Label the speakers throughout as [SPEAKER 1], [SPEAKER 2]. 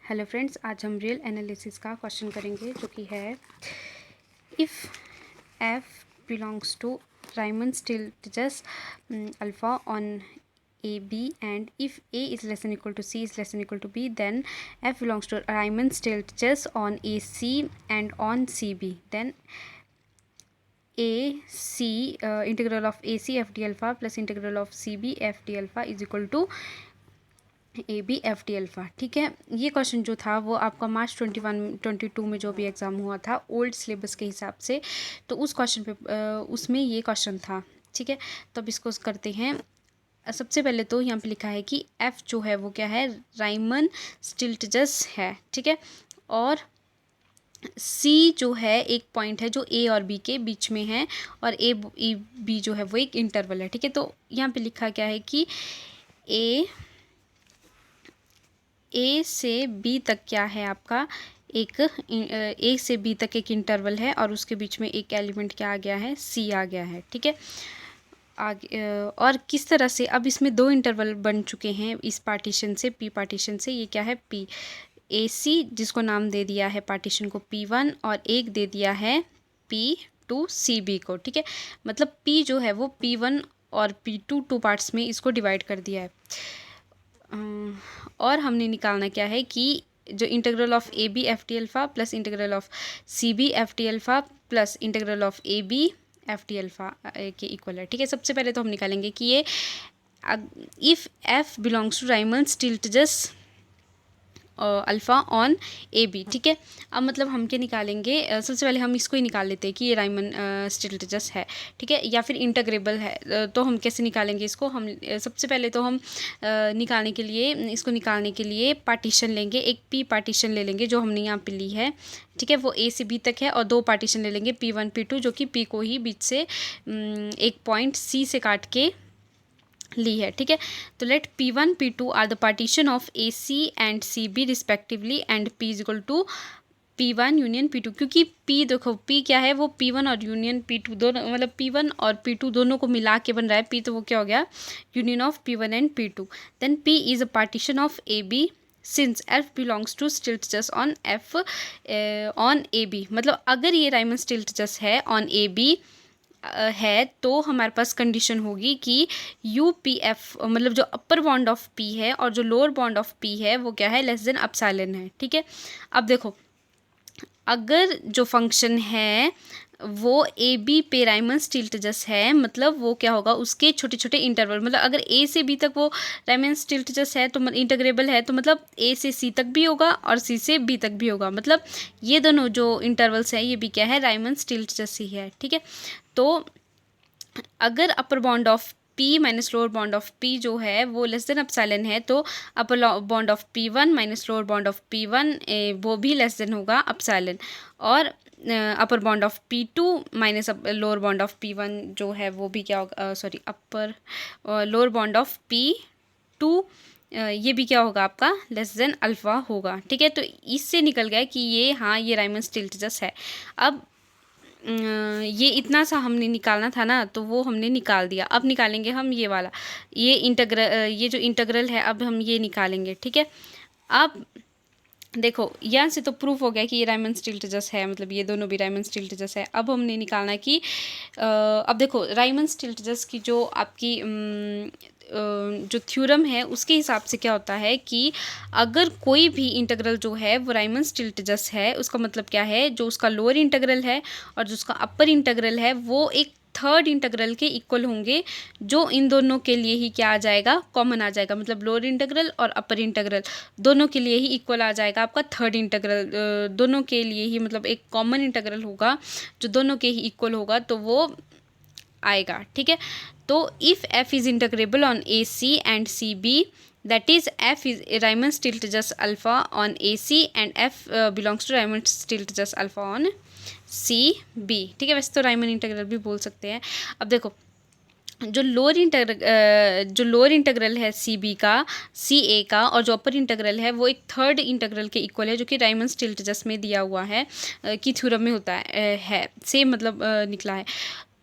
[SPEAKER 1] Hello friends, आज हम real analysis का क्वेश्चन करेंगे जो कि है if F belongs to Riemann Stieltjes alpha on A B and if A is less than equal to C is less than equal to B then F belongs to Riemann Stieltjes on A C and on C B then A C integral of A C F D alpha plus integral of C B F D alpha is equal to A B F D alpha. ठीक है, ये question जो था वो आपका मार्च 22 में जो भी एग्ज़ाम हुआ था ओल्ड सिलेबस के हिसाब से, तो उस क्वेश्चन पे उसमें ये क्वेश्चन था। ठीक है, तो अब इसको करते हैं। सबसे पहले तो यहाँ पे लिखा है कि एफ जो है वो क्या है, राइमन स्टिल्टजस है। ठीक है, और सी जो है एक पॉइंट है जो ए और बी के बीच में है, और ए बी जो है वो एक इंटरवल है। ठीक है, तो यहाँ पे लिखा क्या है कि ए से बी तक क्या है आपका, एक ए से बी तक एक इंटरवल है और उसके बीच में एक एलिमेंट क्या आ गया है, सी आ गया है। ठीक है, आगे और किस तरह से अब इसमें दो इंटरवल बन चुके हैं इस पार्टीशन से, पी पार्टीशन से। ये क्या है, पी ए सी, जिसको नाम दे दिया है पार्टीशन को P1, और एक दे दिया है P2 CB को। ठीक है, मतलब P जो है वो P1 और P2 टू पार्ट्स में इसको डिवाइड कर दिया है। और हमने निकालना क्या है कि जो integral of A B F T alpha plus integral of C B F T alpha plus integral of A B F T alpha के इक्वल है। ठीक है, सबसे पहले तो हम निकालेंगे कि ये if F belongs to Riemann Stieltjes alpha on A B. ठीक है, अब मतलब हम क्या निकालेंगे, सबसे पहले हम इसको ही निकाल लेते हैं कि ये राइमन स्टिल्टजस है। ठीक है, या फिर इंटीग्रेबल है। तो हम कैसे निकालेंगे इसको, हम सबसे पहले तो हम निकालने के लिए, इसको निकालने के लिए पार्टीशन लेंगे, एक पी पार्टीशन ले लेंगे जो हमने यहाँ पे ली है। ठीक है, वो ए से बी तक है, और दो पार्टीशन ले लेंगे P1 P2 जो कि पी को ही बीच से एक पॉइंट सी से काट के ली है। ठीक है, तो let P1 P2 are the partition of A C and C B respectively and P is equal to P1 union P2, क्योंकि P देखो P क्या है, वो P1 और यूनियन P2 दोनों, मतलब P1 और P2 दोनों को मिला के बन रहा है P, तो वो क्या हो गया, union of P1 and P2। Then P is a partition of A B since F belongs to Stieltjes on F on A B. मतलब अगर ये राइमन स्टिल्टजस है ऑन ए बी है, तो हमारे पास कंडीशन होगी कि यू पी एफ, मतलब जो अपर बॉन्ड ऑफ पी है और जो लोअर बॉन्ड ऑफ पी है वो क्या है, लेस देन एप्सिलॉन है। ठीक है, अब देखो अगर जो फंक्शन है वो ए बी पे राइमन स्टिल्टजस है, मतलब वो क्या होगा, उसके छोटे छोटे इंटरवल, मतलब अगर ए से बी तक वो राइमन स्टिल्टजस है तो इंटीग्रेबल है, तो मतलब ए से सी तक भी होगा और सी से बी तक भी होगा। मतलब ये दोनों जो इंटरवल्स हैं ये भी क्या है, राइमन स्टिल्टजस ही है। ठीक है, तो अगर upper bound of P minus lower bound of P जो है वो लेस देन एप्सिलॉन है, तो upper bound of P1 minus lower bound of P1 वो भी लेस देन होगा एप्सिलॉन, और upper bound of P2 minus lower bound of P1 जो है वो भी क्या होगा, sorry upper lower bound of P2 ये भी क्या होगा आपका, लेस देन अल्फ़ा होगा। ठीक है, तो इससे निकल गया कि ये, हाँ, ये राइमन स्टिल्टजस है। अब ये इतना सा हमने निकालना था ना, तो वो हमने निकाल दिया। अब निकालेंगे हम ये वाला, ये जो इंटीग्रल है, अब हम ये निकालेंगे। ठीक है, अब देखो यहाँ से तो प्रूफ हो गया कि ये राइमन स्टिल्टजस है, मतलब ये दोनों भी राइमन स्टिल्टजस है। अब हमने निकालना है कि अब देखो राइमन स्टिल्टजस की जो आपकी जो थ्योरम है उसके हिसाब से क्या होता है कि अगर कोई भी इंटीग्रल जो है वो राइमन स्टिल्टजस है, उसका मतलब क्या है, जो उसका लोअर इंटीग्रल है और जो उसका अपर इंटीग्रल है वो एक थर्ड इंटीग्रल के इक्वल होंगे, जो इन दोनों के लिए ही क्या आ जाएगा, कॉमन आ जाएगा। मतलब लोअर इंटीग्रल और अपर इंटीग्रल दोनों के लिए ही इक्वल आ जाएगा आपका थर्ड इंटीग्रल, दोनों के लिए ही, मतलब एक कॉमन इंटीग्रल होगा जो दोनों के ही इक्वल होगा, तो वो आएगा। ठीक है, तो if f is integrable on A C and C B, that is f is Riemann Stieltjes alpha on A C and f belongs to Riemann Stieltjes alpha on C B. ठीक है, वैसे तो राइमन इंटीग्रल भी बोल सकते हैं। अब देखो जो लोअर इंटीग्रल है सी बी का, सी ए का, और जो अपर इंटीग्रल है वो एक थर्ड इंटीग्रल के इक्वल है, जो कि राइमन स्टिल्टजस में दिया हुआ है कि थ्योरम में होता है सेम, मतलब निकला है।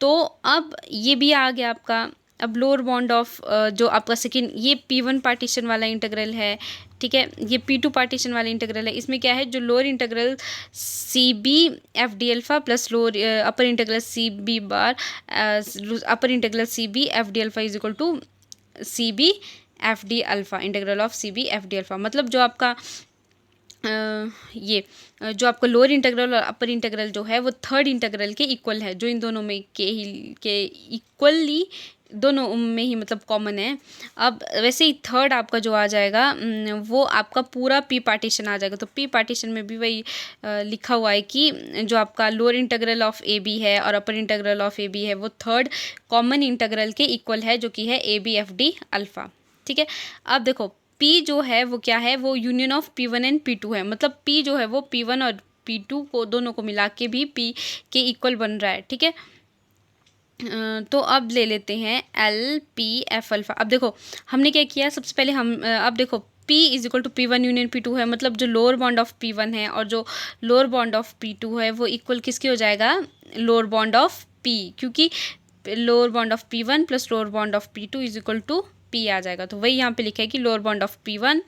[SPEAKER 1] तो अब ये भी आ गया आपका। अब लोअर बॉन्ड ऑफ जो आपका सेकेंड, ये P1 पार्टीशन वाला इंटीग्रल है। ठीक है, ये P2 पार्टीशन वाला इंटीग्रल है। इसमें क्या है, जो lower integral C B F D alpha plus lower upper integral C B bar upper integral C B F D alpha is equal to C B F D alpha, integral of C B F D alpha. मतलब जो आपका ये जो आपका lower integral और upper integral जो है वो थर्ड इंटीग्रल के इक्वल है, जो इन दोनों में के इक्वली दोनों में ही मतलब कॉमन है। अब वैसे ही थर्ड आपका जो आ जाएगा वो आपका पूरा पी पार्टीशन आ जाएगा। तो पी पार्टीशन में भी वही लिखा हुआ है कि जो आपका lower integral of A B है और upper integral of A B है वो थर्ड कॉमन इंटीग्रल के इक्वल है, जो कि है A B F D alpha. ठीक है, अब देखो P जो है वो क्या है, वो union of P1 and P2 है। मतलब P जो है वो P1 और P2 को दोनों को मिला के भी P के इक्वल बन रहा है। ठीक है, तो अब ले लेते हैं एल पी एफ अल्फ़ा। अब देखो हमने क्या किया, सबसे पहले हम अब देखो P is equal to P1 union P2 है। मतलब जो लोअर बॉन्ड ऑफ P1 है और जो लोअर बॉन्ड ऑफ P2 है वो इक्वल किसके हो जाएगा, लोअर बॉन्ड ऑफ P, क्योंकि lower bound of P1 plus lower bound of P2 is equal to P आ जाएगा। तो वही यहाँ पे लिखा है कि lower bound of P1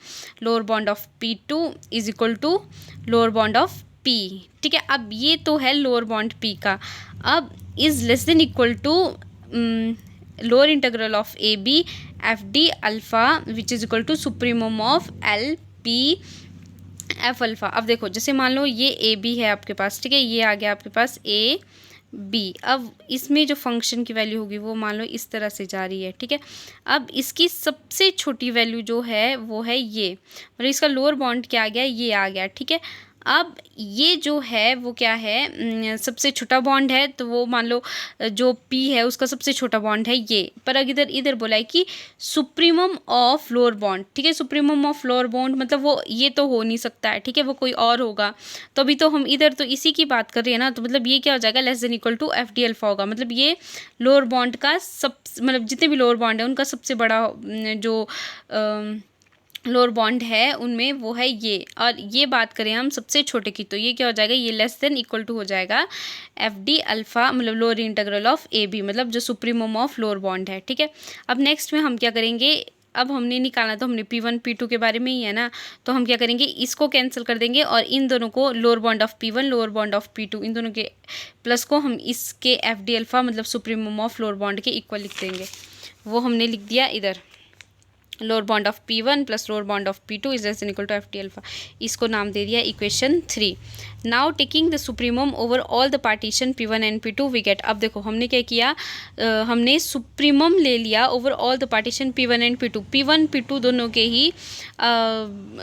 [SPEAKER 1] lower bound of P2 is equal to lower bound of P। ठीक है, अब ये तो है लोअर बॉन्ड P का। अब is less than equal to lower integral of A B F D alpha which is equal to supremum of L P F alpha. अब देखो जैसे मान लो ये ए बी है आपके पास, ठीक है, ये आ गया आपके पास ए बी। अब इसमें जो फंक्शन की वैल्यू होगी वो मान लो इस तरह से जा रही है। ठीक है, अब इसकी सबसे छोटी वैल्यू जो है वो है ये, मतलब इसका लोअर बॉन्ड क्या आ गया, ये आ गया। ठीक है, अब ये जो है वो क्या है, सबसे छोटा बॉन्ड है, तो वो मान लो जो P है उसका सबसे छोटा बॉन्ड है ये। पर अगर इधर बोला है कि सुप्रीमम ऑफ लोअर बॉन्ड, ठीक है, सुप्रीमम ऑफ लोअर बॉन्ड मतलब वो ये तो हो नहीं सकता है, ठीक है, वो कोई और होगा। तो अभी तो हम इधर तो इसी की बात कर रहे हैं ना, तो मतलब ये क्या हो जाएगा, less than equal to F D alpha होगा। मतलब ये लोअर बॉन्ड का मतलब जितने भी लोअर बॉन्ड है उनका सबसे बड़ा जो लोअर बॉन्ड है उनमें वो है ये। और ये बात करें हम सबसे छोटे की, तो ये क्या हो जाएगा, ये लेस देन इक्वल टू हो जाएगा एफ डी अल्फ़ा, मतलब lower integral of A B, मतलब जो सुप्रीमम ऑफ लोअर बॉन्ड है। ठीक है, अब नेक्स्ट में हम क्या करेंगे, अब हमने निकाला तो हमने P1 P2 के बारे में ही है ना, तो हम क्या करेंगे, इसको कैंसिल कर देंगे और इन दोनों को lower bound of P1 lower bound of P2 इन दोनों के प्लस को हम इसके एफ डी अल्फ़ा मतलब सुप्रीमम ऑफ लोअर बॉन्ड के इक्वल लिख देंगे। वो हमने लिख दिया इधर, lower bound of P1 plus lower bound of P2 is less than equal to F D alpha. इसको नाम दे दिया equation 3। Now taking the supremum over all the partition P1 and P2 we get. अब देखो हमने क्या किया, हमने सुप्रीमम ले लिया over all the partition P1 and P2, P1 P2 दोनों के ही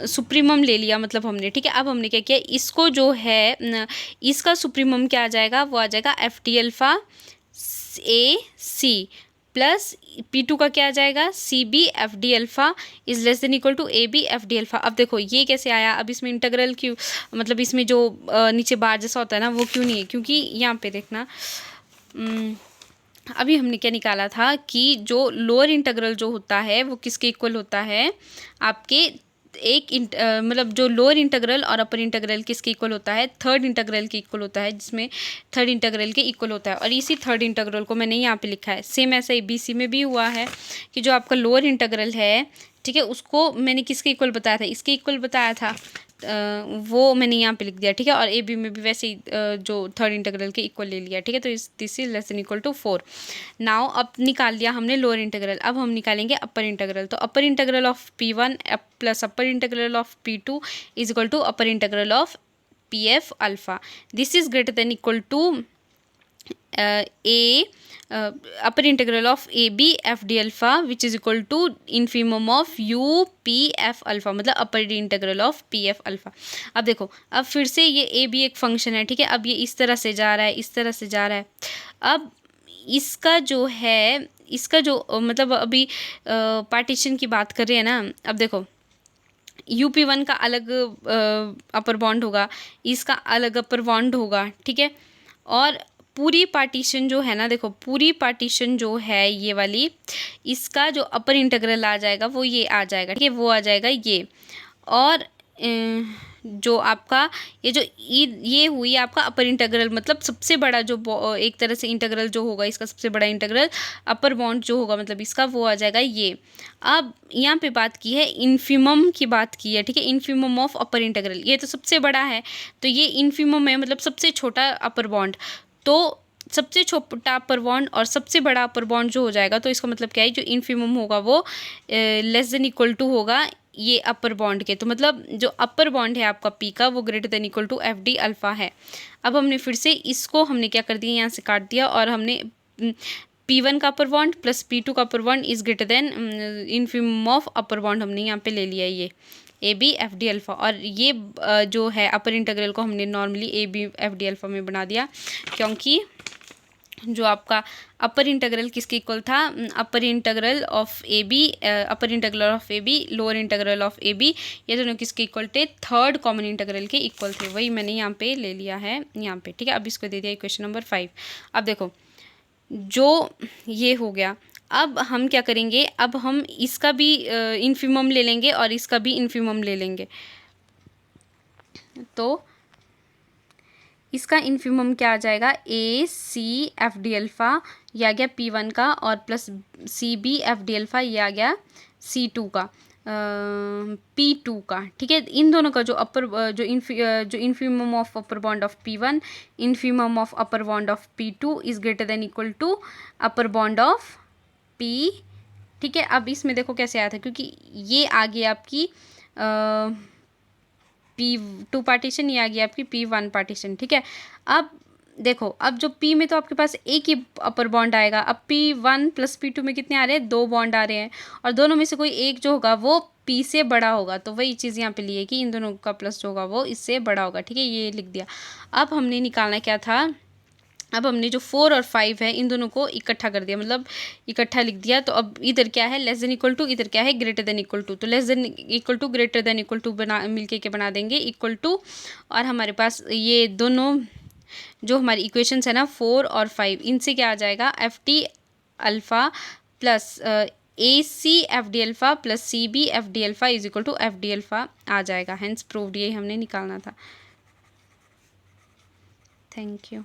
[SPEAKER 1] सुप्रीमम ले लिया मतलब हमने। ठीक है, अब हमने क्या किया, इसको जो है इसका सुप्रीमम क्या आ जाएगा, वो आ जाएगा F D alpha A C plus P2 का क्या आ जाएगा, C B F D alpha is less than equal to A B F D alpha. अब देखो ये कैसे आया, अब इसमें इंटीग्रल क्यों, मतलब इसमें जो नीचे बार जैसा होता है ना वो क्यों नहीं है, क्योंकि यहाँ पे देखना अभी हमने क्या निकाला था कि जो लोअर इंटीग्रल जो होता है वो किसके इक्वल होता है, आपके एक मतलब जो लोअर इंटीग्रल और अपर इंटीग्रल किसके इक्वल होता है, थर्ड इंटीग्रल के इक्वल होता है, जिसमें थर्ड इंटीग्रल के इक्वल होता है। और इसी थर्ड इंटीग्रल को मैंने यहाँ पे लिखा है। सेम ऐसा ही BC में भी हुआ है कि जो आपका लोअर इंटीग्रल है, ठीक है, उसको मैंने किसके इक्वल बताया था, इसके इक्वल बताया था, वो मैंने यहाँ पे लिख दिया। ठीक है, और AB में भी वैसे ही जो थर्ड इंटीग्रल के इक्वल ले लिया। ठीक है, तो this is less than equal to 4। Now अब निकाल लिया हमने लोअर इंटीग्रल, अब हम निकालेंगे अपर इंटीग्रल। तो upper integral of P1 plus upper integral of P2 is equal to upper integral of PF alpha. This is greater than equal to A upper integral of A B F D alpha which is equal to infimum of U P F alpha, मतलब upper integral of P F alpha. अब देखो अब फिर से ये A B एक function है, ठीक है, अब ये इस तरह से जा रहा है, इस तरह से जा रहा है। अब इसका जो है, इसका जो मतलब अभी पार्टीशन की बात कर रहे हैं ना, अब देखो UP1 का अलग अपर बॉन्ड होगा, इसका अलग अपर बॉन्ड होगा। ठीक है, और पूरी पार्टीशन जो है ना, देखो पूरी पार्टीशन जो है ये वाली, इसका जो अपर इंटीग्रल आ जाएगा वो ये आ जाएगा। ठीक है, वो आ जाएगा ये। और जो आपका ये हुई आपका अपर इंटीग्रल, मतलब सबसे बड़ा जो एक तरह से इंटीग्रल जो होगा इसका, सबसे बड़ा इंटीग्रल अपर बाउंड जो होगा मतलब इसका, वो आ जाएगा ये। अब यहाँ पे बात की है इन्फिमम की बात की है, ठीक है, इन्फिमम ऑफ अपर इंटीग्रल, ये तो सबसे बड़ा है तो ये इन्फिमम है, मतलब सबसे छोटा अपर बाउंड। तो सबसे छोटा अपर बॉन्ड और सबसे बड़ा अपर बॉन्ड जो हो जाएगा, तो इसका मतलब क्या है, जो इन्फिमम होगा वो लेस देन इक्वल टू होगा ये अपर बॉन्ड के। तो मतलब जो अपर बॉन्ड है आपका पी का, वो greater than equal to F D alpha है। अब हमने फिर से इसको हमने क्या कर दिया, यहाँ से काट दिया और हमने P1 का अपर बॉन्ड प्लस P2 का upper bound is greater than infimum of upper bound हमने यहाँ पे ले लिया ये A B F D alpha. और ये जो है अपर इंटीग्रल को हमने normally A B F D alpha में बना दिया, क्योंकि जो आपका अपर इंटीग्रल किसके इक्वल था, upper integral of A B, upper integral of A B, lower integral of A B, ये दोनों किसके इक्वल थे, थर्ड कॉमन इंटीग्रल के इक्वल थे। वही मैंने यहाँ पे ले लिया है यहाँ पे, ठीक है। अब इसको दे दिया इक्वेशन नंबर 5। अब देखो जो ये हो गया, अब हम क्या करेंगे, अब हम इसका भी इन्फिमम ले लेंगे और इसका भी इन्फिमम ले लेंगे। तो इसका इन्फिमम क्या आ जाएगा, A C F D alpha ये आ गया P1 का, और plus C B F D alpha ये आ गया C2 का, P2 का, ठीक है। इन दोनों का जो अपर जो infimum of upper bound of P1, infimum of upper bound of P2 is greater than equal to upper bound of P, ठीक है। अब इसमें देखो कैसे आया था, क्योंकि ये आ गई आपकी P2 पार्टीशन, ये आ गया आपकी P1 पार्टीशन, ठीक है। अब देखो, अब जो P में तो आपके पास एक ही अपर बॉन्ड आएगा, अब P1 प्लस P2 में कितने आ रहे हैं, 2 बॉन्ड आ रहे हैं, और दोनों में से कोई एक जो होगा वो P से बड़ा होगा। तो वही चीज़ यहाँ पे ली है कि इन दोनों का प्लस जो होगा वो इससे बड़ा होगा, ठीक है, ये लिख दिया। अब हमने निकालना क्या था, अब हमने जो 4 और 5 है इन दोनों को इकट्ठा कर दिया, मतलब इकट्ठा लिख दिया। तो अब इधर क्या है, लेस देन इक्वल टू, इधर क्या है, ग्रेटर देन इक्वल टू। तो less than equal to greater than equal to बना मिलके के बना देंगे इक्वल टू, और हमारे पास ये दोनों जो हमारी इक्वेशंस है ना 4 और 5, इनसे क्या आ जाएगा, F T alpha plus A C F D alpha plus C B F D alpha is equal to F D alpha आ जाएगा। हेंस प्रूव्ड, ये हमने निकालना था। Thank you.